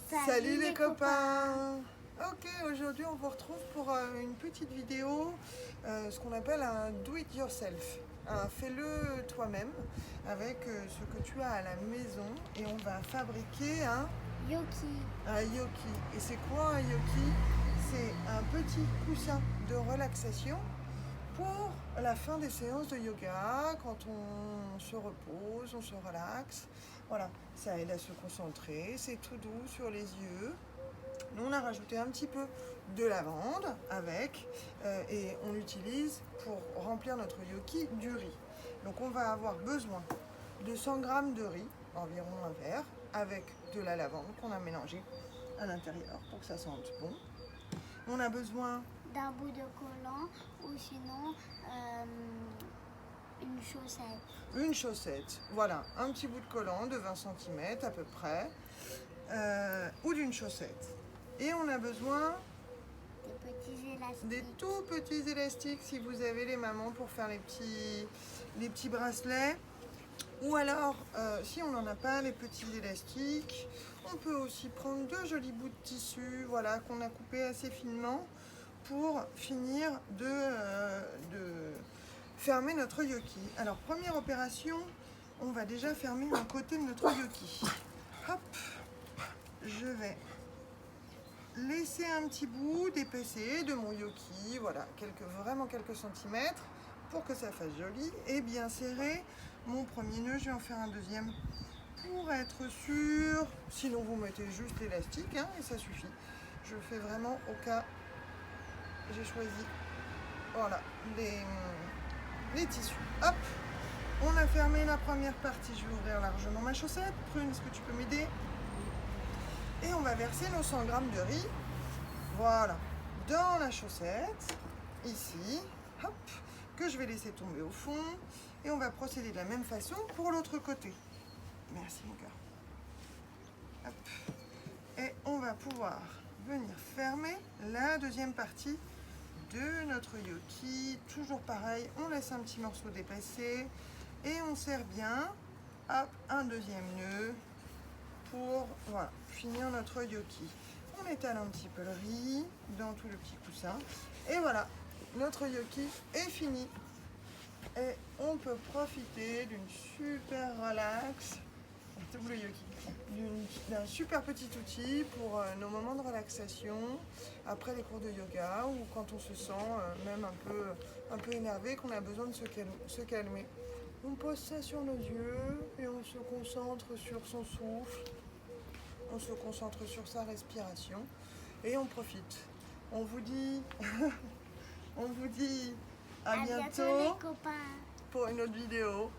Salut les copains. Ok, aujourd'hui on vous retrouve pour une petite vidéo, ce qu'on appelle un do it yourself. Fais-le toi-même avec ce que tu as à la maison et on va fabriquer un Yoki. yoki. Et c'est quoi un yoki? C'est un petit coussin de relaxation pour la fin des séances de yoga, quand on se repose, on se relaxe. Voilà, ça aide à se concentrer, c'est tout doux sur les yeux. Nous, on a rajouté un petit peu de lavande avec et on l'utilise pour remplir notre yoki du riz. Donc on va avoir besoin de 100 g de riz, environ un verre, avec de la lavande qu'on a mélangée à l'intérieur pour que ça sente bon. On a besoin d'un bout de collant ou sinon une chaussette. Une chaussette, voilà, un petit bout de collant de 20 cm à peu près, ou d'une chaussette. Et on a besoin des petits élastiques. Des tout petits élastiques si vous avez les mamans pour faire les petits bracelets. Ou alors, si on n'en a pas, les petits élastiques, on peut aussi prendre deux jolis bouts de tissu, voilà, qu'on a coupé assez finement pour finir de fermer notre yoki. Alors, première opération, on va déjà fermer un côté de notre yoki. Hop, je vais laisser un petit bout d'épaisseur de mon yoki, voilà, vraiment quelques centimètres pour que ça fasse joli et bien serré. Mon premier nœud, je vais en faire un deuxième pour être sûr. Sinon, vous mettez juste l'élastique et ça suffit. Je fais vraiment au cas. J'ai choisi, voilà, les tissus. Hop, on a fermé la première partie. Je vais ouvrir largement ma chaussette. Prune, est-ce que tu peux m'aider? Et on va verser nos 100 g de riz, voilà, dans la chaussette, ici, hop, que je vais laisser tomber au fond. Et on va procéder de la même façon pour l'autre côté. Merci mon cœur. Hop. Et on va pouvoir venir fermer la deuxième partie de notre yoki. Toujours pareil, on laisse un petit morceau d'épaisseur et on serre bien. Hop, un deuxième nœud pour voilà, finir notre yoki. On étale un petit peu le riz dans tout le petit coussin. Et voilà, notre yoki est fini. Et on peut profiter d'une super relax, double yoki, d'un super petit outil pour nos moments de relaxation après les cours de yoga ou quand on se sent même un peu énervé, qu'on a besoin de se calmer. On pose ça sur nos yeux et on se concentre sur son souffle. On se concentre sur sa respiration et on profite. On vous dit, à bientôt les copains. pour une autre vidéo.